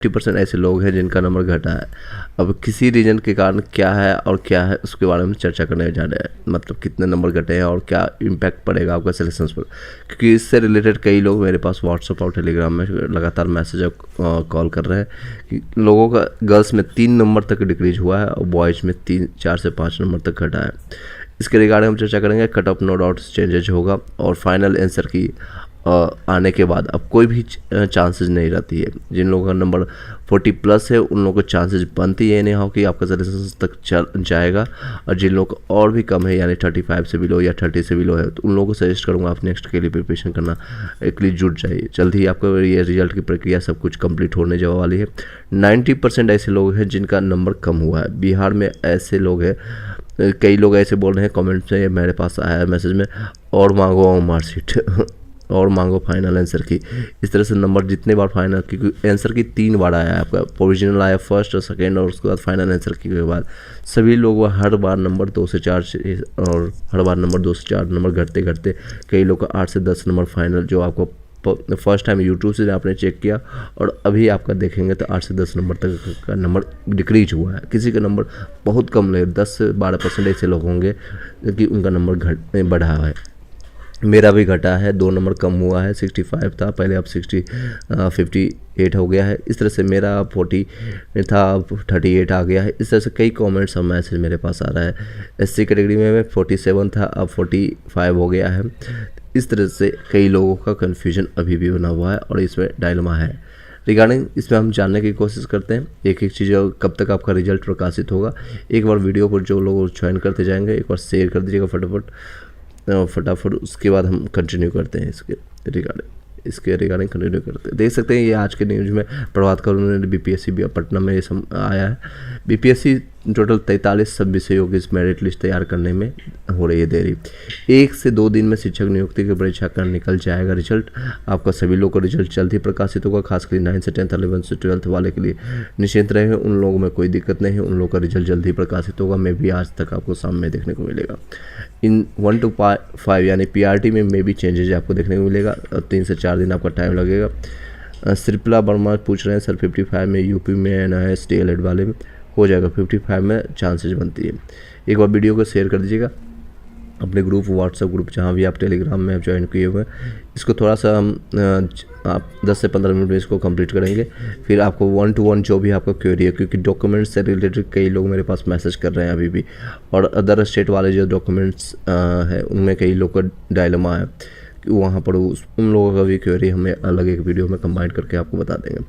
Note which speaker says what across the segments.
Speaker 1: 50% ऐसे लोग हैं जिनका नंबर घटा है। अब किसी रीजन के कारण क्या है और क्या है उसके बारे में चर्चा करने जा रहे हैं, मतलब कितने नंबर घटे हैं और क्या इम्पैक्ट पड़ेगा आपका सिलेक्शंस पर, क्योंकि इससे रिलेटेड कई लोग मेरे पास व्हाट्सअप और टेलीग्राम में लगातार मैसेज और कॉल कर रहे हैं कि लोगों का गर्ल्स में 3 नंबर तक डिक्रीज हुआ है और बॉयज़ में 4 से 5 नंबर तक घटा है। इसके रिगार्डिंग हम चर्चा करेंगे। Cut off no doubt changes होगा और फाइनल आंसर की आने के बाद अब कोई भी चांसेस नहीं रहती है। जिन लोगों का नंबर 40+ है उन लोगों को चांसेस बनती है नहीं हो कि आपका सिलेक्शन तक चल जाएगा, और जिन लोग और भी कम है यानी 35 से बिलो या 30 से बिलो है तो उन लोगों को सजेस्ट करूँगा आप नेक्स्ट के लिए प्रिपरेशन करना एक लिए जुट जाइए। जल्द ही आपका ये रिजल्ट की प्रक्रिया सब कुछ कंप्लीट होने जाने वाली है। 90% ऐसे लोग हैं जिनका नंबर कम हुआ है। बिहार में ऐसे लोग हैं, कई लोग ऐसे बोल रहे हैं कमेंट में, मेरे पास आया है मैसेज में, और मांगो मार्कशीट और मांगो फाइनल आंसर की। इस तरह से नंबर जितने बार फाइनल, क्योंकि आंसर की 3 बार आया है आपका, प्रोविजनल आया फर्स्ट और सेकेंड और उसके बाद फाइनल आंसर की के बाद सभी लोग हर बार नंबर 2 से 4 और हर बार नंबर 2 से 4 नंबर घटते घटते कई लोग का 8 से 10 नंबर फाइनल, जो आपको फर्स्ट टाइम यूट्यूब से आपने चेक किया और अभी आपका देखेंगे तो 8 से 10 नंबर तक का नंबर डिक्रीज हुआ है। किसी का नंबर बहुत कम ले, 10 से 12% ऐसे लोग होंगे कि उनका नंबर बढ़ा है। मेरा भी घटा है, 2 नंबर कम हुआ है। 65 था पहले, अब 58 हो गया है। इस तरह से मेरा 40 था, अब 38 आ गया है। इस तरह से कई कमेंट्स और मैसेज मेरे पास आ रहा है। SC कैटेगरी में 47 था, अब 45 हो गया है। इस तरह से कई लोगों का कन्फ्यूजन अभी भी बना हुआ है और इसमें डायलेमा है। रिगार्डिंग इसमें हम जानने की कोशिश करते हैं एक एक चीज़, कब तक आपका रिजल्ट प्रकाशित होगा। एक बार वीडियो पर जो लोग ज्वाइन करते जाएंगे एक बार शेयर कर दीजिएगा फटाफट, उसके बाद हम कंटिन्यू करते हैं इसके रिगार्डिंग कंटिन्यू करते हैं। देख सकते हैं ये आज के न्यूज़ में प्रभात खबर ने BPSC पटना में ये आया है। BPSC टोटल 43 सब विषयों की इस मेरिट लिस्ट तैयार करने में हो रही है देरी। 1 से 2 दिन में शिक्षक नियुक्ति की परीक्षा का निकल जाएगा रिजल्ट। आपका सभी लोगों का रिजल्ट जल्द ही प्रकाशित होगा, खासकर 9 से 10th 11 से 12th वाले के लिए निश्चिंत रहे, उन लोगों में कोई दिक्कत नहीं है, उन लोगों का रिजल्ट जल्द ही प्रकाशित होगा। मैं भी आज तक आपको सामने देखने को मिलेगा। इन 1 to 5 यानी PRT में भी चेंजेज आपको देखने को मिलेगा। 3 से 4 दिन आपका टाइम लगेगा। श्रीपला वर्मा पूछ रहे हैं सर 55 में यूपी में NIS DLED वाले में हो जाएगा, 55 में चांसेस बनती है। एक बार वीडियो को शेयर कर दीजिएगा अपने ग्रुप, व्हाट्सएप ग्रुप, जहाँ भी आप टेलीग्राम में आप ज्वाइन किए हुए हैं। इसको थोड़ा सा हम आप 10 से 15 मिनट में इसको कंप्लीट करेंगे। फिर आपको 1 to 1 जो भी आपका क्वेरी है, क्योंकि डॉक्यूमेंट्स से रिलेटेड कई लोग मेरे पास मैसेज कर रहे हैं अभी भी, और अदर स्टेट वाले जो डॉक्यूमेंट्स हैं उनमें कई लोग का डायलेमा है कि वहाँ पर उन लोगों का भी क्वेरी हमें अलग एक वीडियो में कंबाइन करके आपको बता देंगे।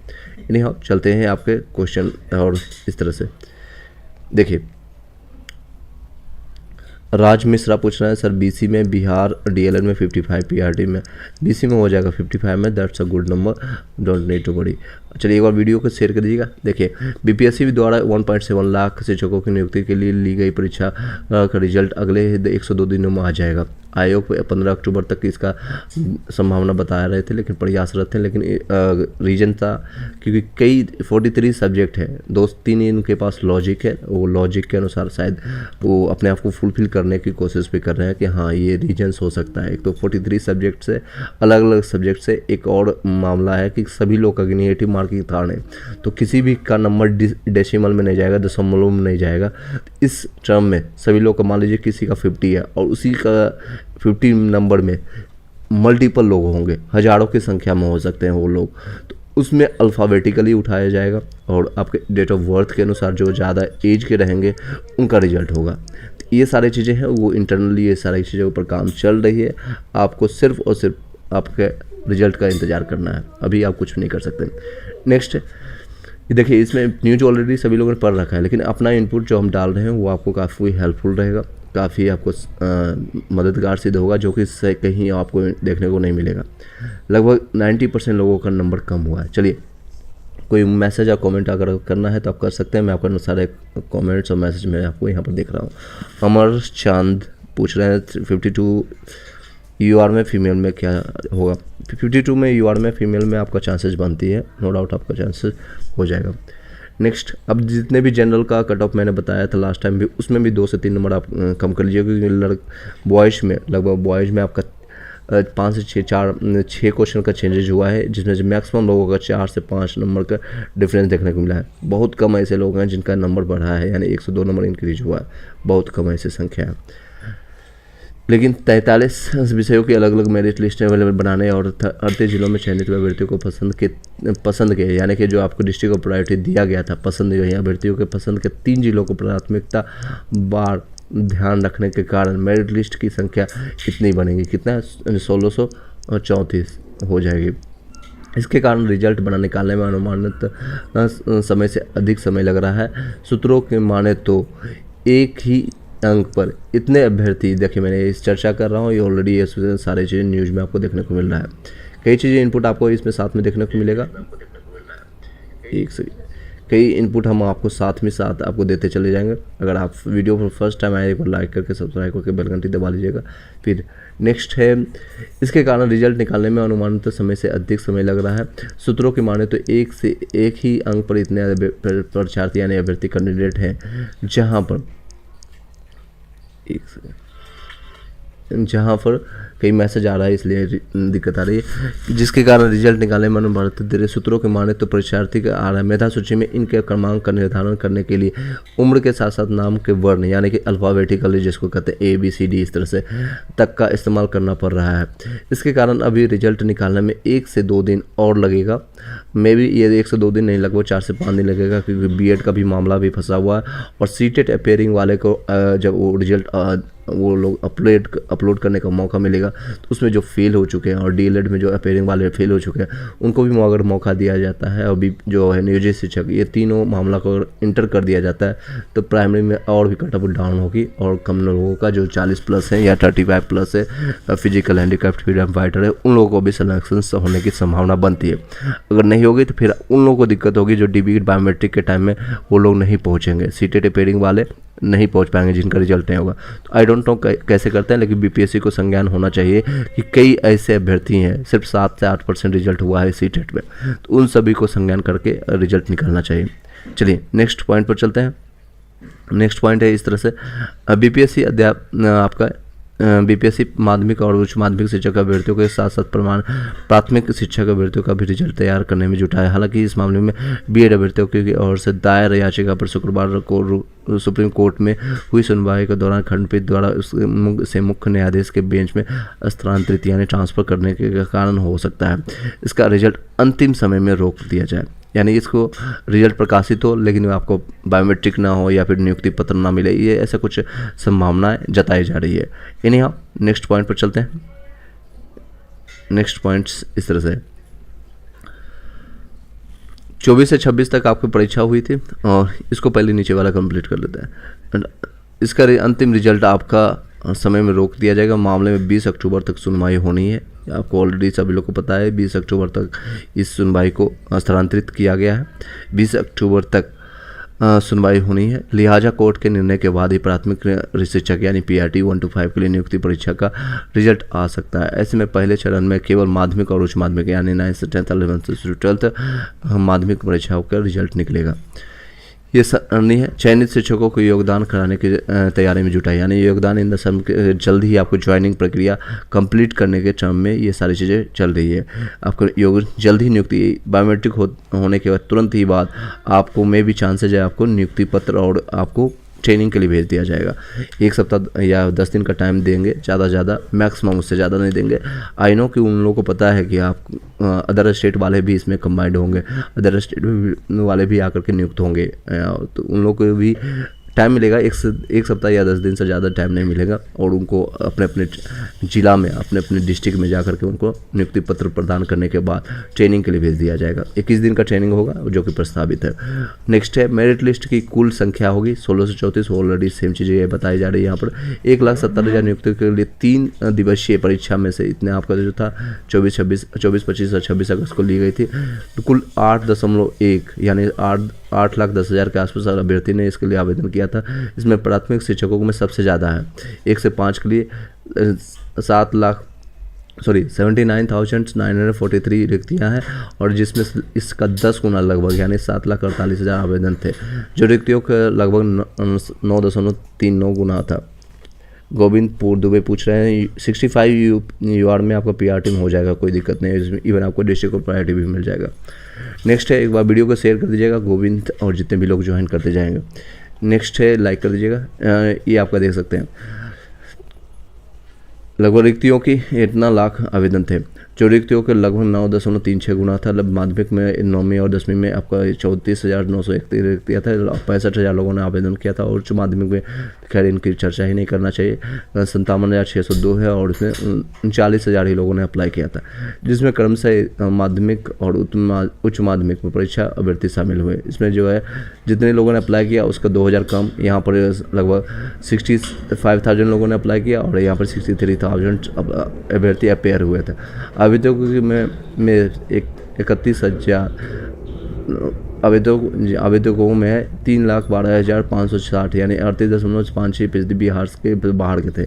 Speaker 1: यानी हम चलते हैं आपके क्वेश्चन, और इस तरह से देखिए राज मिश्रा पूछ रहे हैं सर BC में बिहार DLED में 55, PRT में BC में हो जाएगा 55 में, that's a good number, don't need to worry. चलिए एक बार वीडियो को शेयर कर दीजिएगा। देखिए BPSC द्वारा 1.7 लाख शिक्षकों की नियुक्ति के लिए ली गई परीक्षा का रिजल्ट अगले 102 दिनों में आ जाएगा। आयोग 15 अक्टूबर तक इसका संभावना बता रहे थे, लेकिन प्रयासरत थे, लेकिन रीजन था क्योंकि कई 43 सब्जेक्ट है, 2-3 इनके पास लॉजिक है, वो लॉजिक के अनुसार शायद वो अपने आप को फुलफिल करने की कोशिश भी कर रहे हैं कि हाँ ये रीजन्स हो सकता है। एक तो 43 सब्जेक्ट से अलग अलग सब्जेक्ट से एक और मामला है कि सभी लोग का नेगेटिव मार्क की कारण है, तो किसी भी का नंबर डेसिमल में नहीं जाएगा, दशमलव में नहीं जाएगा। इस टर्म में सभी लोग का मान लीजिए किसी का 50 है और उसी का 50 नंबर में मल्टीपल लोग होंगे, हजारों की संख्या में हो सकते हैं वो लोग, तो उसमें अल्फ़ाबेटिकली उठाया जाएगा और आपके डेट ऑफ बर्थ के अनुसार जो ज़्यादा एज के रहेंगे उनका रिजल्ट होगा। तो ये सारी चीज़ें हैं, वो इंटरनली ये सारी चीज़ों पर काम चल रही है। आपको सिर्फ और सिर्फ आपके रिजल्ट का इंतज़ार करना है, अभी आप कुछ नहीं कर सकते। नेक्स्ट देखिए, इसमें न्यूज ऑलरेडी सभी लोगों ने पढ़ रखा है, लेकिन अपना इनपुट जो हम डाल रहे हैं वो आपको काफ़ी हेल्पफुल रहेगा, काफ़ी आपको मददगार सिद्ध होगा, जो कि इससे कहीं आपको देखने को नहीं मिलेगा। लगभग 90% लोगों का नंबर कम हुआ है। चलिए कोई मैसेज या कमेंट अगर करना है तो आप कर सकते हैं। मैं आपका सारे कमेंट्स और मैसेज मैं आपको यहाँ पर देख रहा हूँ। अमर चांद पूछ रहे हैं 52 UR में फीमेल में क्या होगा। 52 में UR में फीमेल में आपका चांसेस बनती है, नो डाउट आपका चांसेस हो जाएगा। नेक्स्ट, अब जितने भी जनरल का कट ऑफ मैंने बताया था लास्ट टाइम भी, उसमें भी 2 से 3 नंबर आप कम कर लीजिए, क्योंकि बॉयज़ में लगभग आपका 5 से 6 क्वेश्चन का चेंजेज हुआ है, जिसमें से मैक्सिमम लोगों का 4 से 5 नंबर का डिफरेंस देखने को मिला है। बहुत कम ऐसे लोग हैं जिनका नंबर बढ़ा है, यानी 1 से 2 नंबर इंक्रीज हुआ है, बहुत कम ऐसी संख्या है। लेकिन 43 विषयों की अलग अलग मेरिट लिस्ट अवेलेबल बनाने और 38 जिलों में चयनित हुए अभ्यर्थियों को पसंद के यानी कि जो आपको डिस्ट्रिक्ट ऑफ प्रायोरिटी दिया गया था, पसंद गई अभ्यर्थियों के पसंद के 3 जिलों को प्राथमिकता बार ध्यान रखने के कारण मेरिट लिस्ट की संख्या कितनी बनेगी, कितना 1634 हो जाएगी। इसके कारण रिजल्ट निकालने में अनुमानित समय से अधिक समय लग रहा है। सूत्रों के माने तो एक ही अंक पर इतने अभ्यर्थी, देखिए मैंने इस चर्चा कर रहा हूँ, ये ऑलरेडी ये सारी चीज़ें न्यूज़ में आपको देखने को मिल रहा है। कई चीज़ें इनपुट आपको इसमें साथ में देखने को मिलेगा, कई इनपुट हम आपको साथ में साथ आपको देते चले जाएंगे। अगर आप वीडियो पर फर्स्ट टाइम आए, एक बार लाइक करके सब्सक्राइब करके बेल घंटी दबा लीजिएगा। फिर नेक्स्ट है, इसके कारण रिजल्ट निकालने में अनुमानित समय से अधिक समय लग रहा है। सूत्रों की माने तो एक ही अंक पर इतने परीक्षार्थी यानी अभ्यर्थी कैंडिडेट हैं, जहाँ पर कई मैसेज आ रहा है इसलिए दिक्कत आ रही है, जिसके कारण रिजल्ट निकालने में अनुमानित देरी। सूत्रों के माने तो परीक्षार्थी के आ रहा है मेधा सूची में इनके क्रमांक का निर्धारण करने के लिए उम्र के साथ साथ नाम के वर्ण यानी कि अल्फ़ाबेटिकली जिसको कहते हैं ABCD इस तरह से तक का इस्तेमाल करना पड़ रहा है। इसके कारण अभी रिजल्ट निकालने में 1 से 2 दिन और लगेगा। मे भी ये 1 से 2 दिन नहीं, लगभग 4 से 5 दिन लगेगा, क्योंकि BEd का भी मामला भी फंसा हुआ है। और सीटेट अपेयरिंग वाले को जब वो रिजल्ट वो लोग अपलोड करने का मौका मिलेगा, तो उसमें जो फेल हो चुके हैं और DLED में जो अपेयरिंग वाले फेल हो चुके हैं उनको भी अगर मौका दिया जाता है, अभी जो है नियोजित शिक्षक, ये तीनों मामला को अगर इंटर कर दिया जाता है तो प्राइमरी में और भी कट ऑफ डाउन होगी और कम लोगों का जो 40+ है या 35+ है, फिजिकल हैंडीकैप्ड फ्रीडम फाइटर है, उन लोगों को भी सिलेक्शन होने की संभावना बनती है। अगर नहीं होगी तो फिर उन लोगों को दिक्कत होगी जो DBEd बायोमेट्रिक के टाइम में वो लोग नहीं पहुँचेंगे, सीटेट अपेयरिंग वाले नहीं पहुंच पाएंगे जिनका रिजल्ट नहीं होगा। तो आई डोंट नो कैसे करते हैं, लेकिन BPSC को संज्ञान होना चाहिए कि कई ऐसे अभ्यर्थी हैं सिर्फ 7 से 8% रिजल्ट हुआ है सीटेट में, तो उन सभी को संज्ञान करके रिजल्ट निकालना चाहिए। चलिए नेक्स्ट पॉइंट पर चलते हैं। नेक्स्ट पॉइंट है इस तरह से, BPSC आपका BPSC माध्यमिक और उच्च माध्यमिक शिक्षक अभ्यर्थियों के साथ साथ प्राथमिक शिक्षक अभ्यर्थियों का भी रिजल्ट तैयार करने में जुटा है। हालांकि इस मामले में BEd अभ्यर्थियों की ओर से दायर याचिका पर शुक्रवार को सुप्रीम कोर्ट में हुई सुनवाई के दौरान खंडपीठ द्वारा से मुख्य न्यायाधीश के बेंच में स्थानांतरित यानी ट्रांसफर करने के कारण हो सकता है इसका रिजल्ट अंतिम समय में रोक दिया जाए, यानी इसको रिजल्ट प्रकाशित हो लेकिन आपको बायोमेट्रिक ना हो या फिर नियुक्ति पत्र ना मिले, ये ऐसा कुछ संभावनाएं जताई जा रही है। इन्हीं हम नेक्स्ट पॉइंट पर चलते हैं। नेक्स्ट पॉइंट्स इस तरह से 24 से 26 तक आपकी परीक्षा हुई थी और इसको पहले नीचे वाला कंप्लीट कर लेते हैं। इसका अंतिम रिजल्ट आपका समय में रोक दिया जाएगा। मामले में 20 अक्टूबर तक सुनवाई होनी है। आपको ऑलरेडी सभी लोग को पता है 20 अक्टूबर तक इस सुनवाई को स्थानांतरित किया गया है। 20 अक्टूबर तक सुनवाई होनी है। लिहाजा कोर्ट के निर्णय के बाद ही प्राथमिक शिक्षक यानी PRT 1 to 5 के लिए नियुक्ति परीक्षा का रिजल्ट आ सकता है। ऐसे में पहले चरण में केवल माध्यमिक और उच्च माध्यमिक यानी 9th से 10th 11th से 12th माध्यमिक परीक्षाओं का रिजल्ट निकलेगा। ये सरणी है चयनित शिक्षकों को योगदान कराने की तैयारी में जुटा है, यानी योगदान इन द सम जल्द ही आपको ज्वाइनिंग प्रक्रिया कंप्लीट करने के टर्म में ये सारी चीज़ें चल रही है। आपको जल्द ही नियुक्ति बायोमेट्रिक होने के बाद तुरंत ही बाद आपको में भी चांसेज है आपको नियुक्ति पत्र और आपको ट्रेनिंग के लिए भेज दिया जाएगा। 1 सप्ताह या 10 दिन का टाइम देंगे, ज़्यादा मैक्सिमम, उससे ज़्यादा नहीं देंगे। आई नो कि उन लोगों को पता है कि आप अदर स्टेट वाले भी इसमें कंबाइंड होंगे, अदर स्टेट वाले भी आकर के नियुक्त होंगे, तो उन लोगों को भी टाइम मिलेगा। 1 सप्ताह या 10 दिन से ज़्यादा टाइम नहीं मिलेगा और उनको अपने अपने जिला में अपने डिस्ट्रिक्ट में जा करके उनको नियुक्ति पत्र प्रदान करने के बाद ट्रेनिंग के लिए भेज दिया जाएगा। 21 दिन का ट्रेनिंग होगा जो कि प्रस्तावित है। नेक्स्ट है मेरिट लिस्ट की कुल संख्या होगी 16 से 34। ऑलरेडी सेम चीज़ें ये बताई जा रही है यहाँ पर। 1,70,000 नियुक्तियों के लिए 3 दिवसीय परीक्षा में से इतने आपका जो था 24, 25 और 26 अगस्त को ली गई थी। कुल 8.1 यानी 8,10,000 के आसपास अभ्यर्थी ने इसके लिए आवेदन किया था। इसमें प्राथमिक शिक्षकों में सबसे ज़्यादा है। 1 से 5 के लिए 79,943 रिक्तियाँ हैं और जिसमें इसका 10 गुना लगभग यानी 7,48,000 आवेदन थे, जो रिक्तियों का लगभग 9.39 गुना था। गोविंदपुर दुबई पूछ रहे हैं 65 UR में आपका PR टीम हो जाएगा, कोई दिक्कत नहीं है इसमें, इवन आपको डिस्ट्रिक्ट और प्रायोरिटी भी मिल जाएगा। नेक्स्ट है, एक बार वीडियो को शेयर कर दीजिएगा गोविंद, और जितने भी लोग ज्वाइन करते जाएंगे। नेक्स्ट है, लाइक कर दीजिएगा। ये आपका देख सकते हैं लगभग रिक्तियों की 1 लाख आवेदन थे, जो रिक्तियों के लगभग 9.36 गुना था। माध्यमिक में 9वीं और 10वीं में आपका 34,931 रिक्तियाँ था, 65,000 लोगों ने आवेदन किया था। और उच्च माध्यमिक में खैर इनकी चर्चा ही नहीं करना चाहिए, 57,602 है, और इसमें 39,000 ही लोगों ने अप्लाई किया था, जिसमें क्रमशः माध्यमिक और उच्च माध्यमिक में परीक्षा अभ्यर्थी शामिल हुए। इसमें जो है जितने लोगों ने अप्लाई किया उसका 2,000 कम, यहाँ पर लगभग 65,000 लोगों ने अप्लाई किया, और यहाँ पर 63,000 अभ्यर्थी अपेयर हुए थे। आवेदकों में 31,000 आवेदकों में 3,12,560 यानी 38.56% बिहार के बाहर के थे,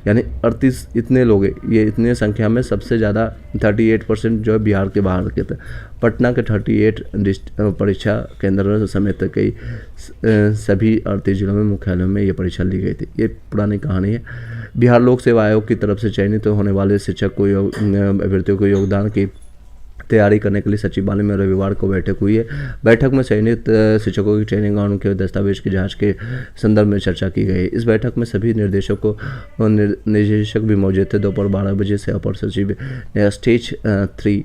Speaker 1: यानी 38 इतने लोग, ये इतने संख्या में सबसे ज़्यादा 38% जो है बिहार के बाहर के थे। पटना के 38 परीक्षा केंद्र समेत कई सभी 38 जिलों में मुख्यालयों में ये परीक्षा ली गई थी। ये पुरानी कहानी है। बिहार लोक सेवा आयोग की तरफ से चयनित होने वाले शिक्षक को अभ्यर्थियों को योगदान की तैयारी करने के लिए सचिवालय में रविवार को बैठक हुई है। बैठक में चयनित शिक्षकों की ट्रेनिंग और उनके दस्तावेज की जांच के संदर्भ में चर्चा की गई। इस बैठक में सभी निदेशक भी मौजूद थे। दोपहर 12 बजे से अपर सचिव ने स्टेज 3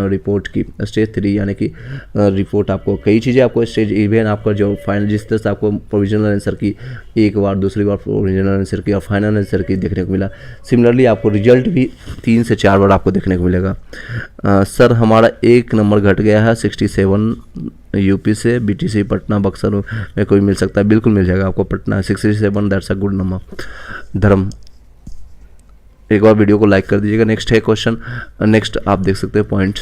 Speaker 1: रिपोर्ट की। स्टेज 3 यानी कि रिपोर्ट आपको कई चीज़ें आपको स्टेज इवन आपका जो फाइनल जिस तरह से आपको प्रोविजनल आंसर की एक बार, दूसरी बार प्रोविजनल आंसर की और फाइनल आंसर की देखने को मिला। सिमिलरली आपको रिजल्ट भी 3 से 4 बार आपको देखने को मिलेगा। सर हमारा 1 नंबर घट गया है 67 यूपी से, BTC पटना बक्सर में कोई मिल सकता है? बिल्कुल मिल जाएगा आपको Patna 67, that's a good number. धर्म, एक बार वीडियो को लाइक कर दीजिएगा। नेक्स्ट है क्वेश्चन, नेक्स्ट आप देख सकते हैं पॉइंट,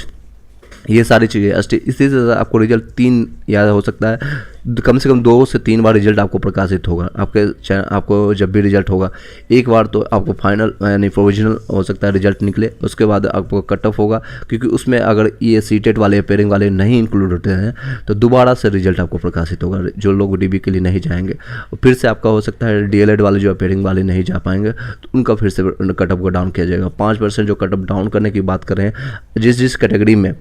Speaker 1: ये सारी चीज़ें। इसी से आपको रिजल्ट 3 याद हो सकता है, कम से कम 2 से 3 बार रिजल्ट आपको प्रकाशित होगा आपको जब भी रिजल्ट होगा। एक बार तो आपको फाइनल यानी प्रोविजनल हो सकता है रिजल्ट निकले, उसके बाद आपको कट ऑफ होगा, क्योंकि उसमें अगर ये सीटेट वाले पेयरिंग वाले नहीं इंक्लूड होते हैं तो दोबारा से रिजल्ट आपको प्रकाशित होगा, जो लोग DB के लिए नहीं जाएंगे। फिर से आपका हो सकता है DLED वाले जो पेयरिंग वाले नहीं जा पाएंगे तो उनका फिर से कट ऑफ को डाउन किया जाएगा। 5% जो कट ऑफ डाउन करने की बात कर रहे हैं जिस कैटेगरी में,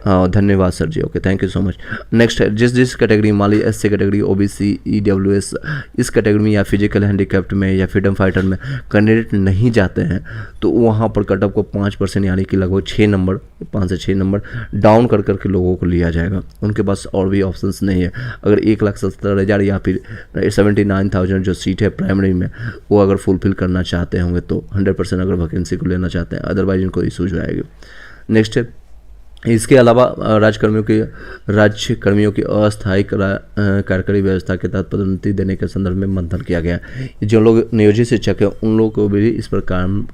Speaker 1: धन्यवाद sir ji, okay thank you so much. Next है, जिस कैटेगरी मान ली SC कैटेगरी, OBC, EWS, इस कैटेगरी में या फिजिकल हैंडीकैप्ड में या फ्रीडम फाइटर में कैंडिडेट नहीं जाते हैं तो वहाँ पर कट ऑफ को 5% यानी कि लगभग 6 नंबर, 5 से 6 नंबर डाउन कर करके लोगों को लिया जाएगा। उनके पास और भी ऑप्शंस नहीं है। अगर 1,70,000 या फिर 79,000 जो सीट है प्राइमरी में वो अगर फुलफिल करना चाहते होंगे तो 100% अगर वैकेंसी को लेना चाहते हैं, अदरवाइज इनको इशूज हो जाएगी। नेक्स्ट है, इसके अलावा राज्यकर्मियों की अस्थायी कार्यकारी व्यवस्था के तहत पदोन्नति देने के संदर्भ में मंथन किया गया। जो लोग नियोजित शिक्षक हैं उन लोगों को भी इस पर काम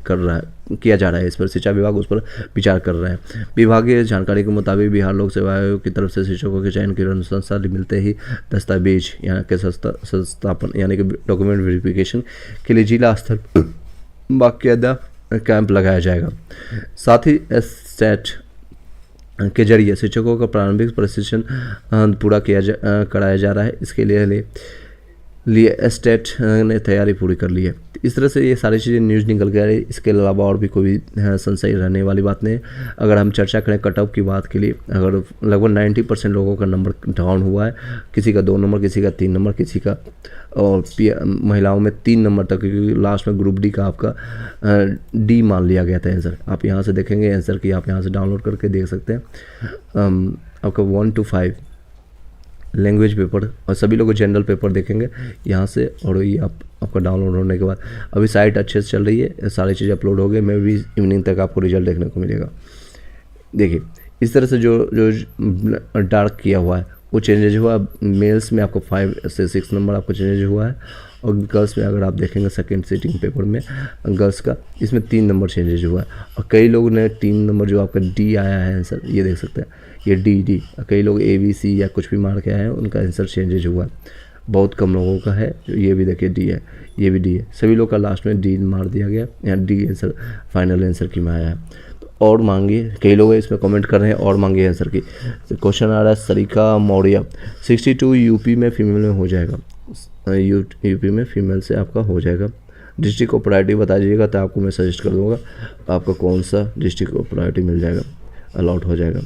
Speaker 1: किया जा रहा है। इस पर शिक्षा विभाग उस पर विचार कर रहा है। विभागीय जानकारी के मुताबिक बिहार लोक सेवा आयोग की तरफ से शिक्षकों के चयन की अनुशंसा मिलते ही दस्तावेज यहाँ के संस्थापन यानी कि डॉक्यूमेंट वेरिफिकेशन के लिए जिला स्तर बाकायदा कैंप लगाया जाएगा। साथ ही STAT के जरिए शिक्षकों का प्रारंभिक प्रशिक्षण पूरा कराया जा रहा है। इसके लिए STAT ने तैयारी पूरी कर ली है। इस तरह से ये सारी चीज़ें न्यूज़ निकल के आ रही है। इसके अलावा और भी कोई संशय रहने वाली बात नहीं है। अगर हम चर्चा करें कट ऑफ की बात के लिए, अगर लगभग 90% लोगों का नंबर डाउन हुआ है, किसी का 2 नंबर, किसी का 3 नंबर, किसी का और महिलाओं में 3 नंबर तक, क्योंकि लास्ट में ग्रुप D का आपका D मान लिया गया था आंसर। आप यहाँ से देखेंगे आंसर की, आप यहाँ से डाउनलोड करके देख सकते हैं। आपका 1 to 5 लैंग्वेज पेपर और सभी लोग जनरल पेपर देखेंगे यहाँ से, और ये आपका डाउनलोड होने के बाद अभी साइट अच्छे से चल रही है, सारी चीज़ अपलोड हो गई। मैं भी इवनिंग तक आपको रिजल्ट देखने को मिलेगा। देखिए इस तरह से जो डार्क किया हुआ है वो चेंजेज हुआ। मेल्स में आपको 5 से 6 नंबर आपको चेंजेज हुआ है, और गर्ल्स में अगर आप देखेंगे सेकंड सिटिंग पेपर में गर्ल्स का, इसमें 3 नंबर चेंजेज हुआ है। और कई लोग ने 3 नंबर जो आपका D आया है आंसर, ये देख सकते हैं, ये D। कई लोग ABC या कुछ भी मार के आए हैं, उनका आंसर चेंजेज हुआ। बहुत कम लोगों का है, ये भी देखिए D है, ये भी D है। सभी लोग का लास्ट में D मार दिया गया, या D आंसर फाइनल आंसर की में आया है। तो और मांगिए, कई लोग इसमें कमेंट कर रहे हैं और मांगिए आंसर की। तो क्वेश्चन आ रहा है, सरिका मौर्य 62 यूपी में फीमेल में हो जाएगा। यूपी में फीमेल से आपका हो जाएगा। डिस्ट्रिक्ट ऑफ प्रायोरिटी बता दीजिएगा तो आपको मैं सजेस्ट कर दूंगा आपका कौन सा डिस्ट्रिक्ट ऑफ प्रायोरिटी मिल जाएगा, अलॉट हो जाएगा।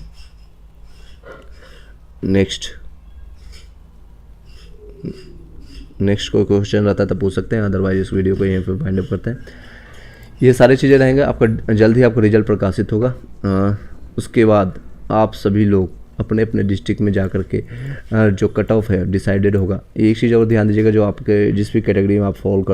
Speaker 1: नेक्स्ट कोई क्वेश्चन रहता है तो पूछ सकते हैं, अदरवाइज इस वीडियो को यहीं पे फाइंड अप करते हैं। ये सारी चीज़ें रहेंगे, आपका जल्द ही आपका रिजल्ट प्रकाशित होगा। उसके बाद आप सभी लोग अपने अपने डिस्ट्रिक्ट में जा कर के जो कट ऑफ है डिसाइडेड होगा। एक चीज़ और ध्यान दीजिएगा, जो आपके जिस भी कैटेगरी में आप फॉल कर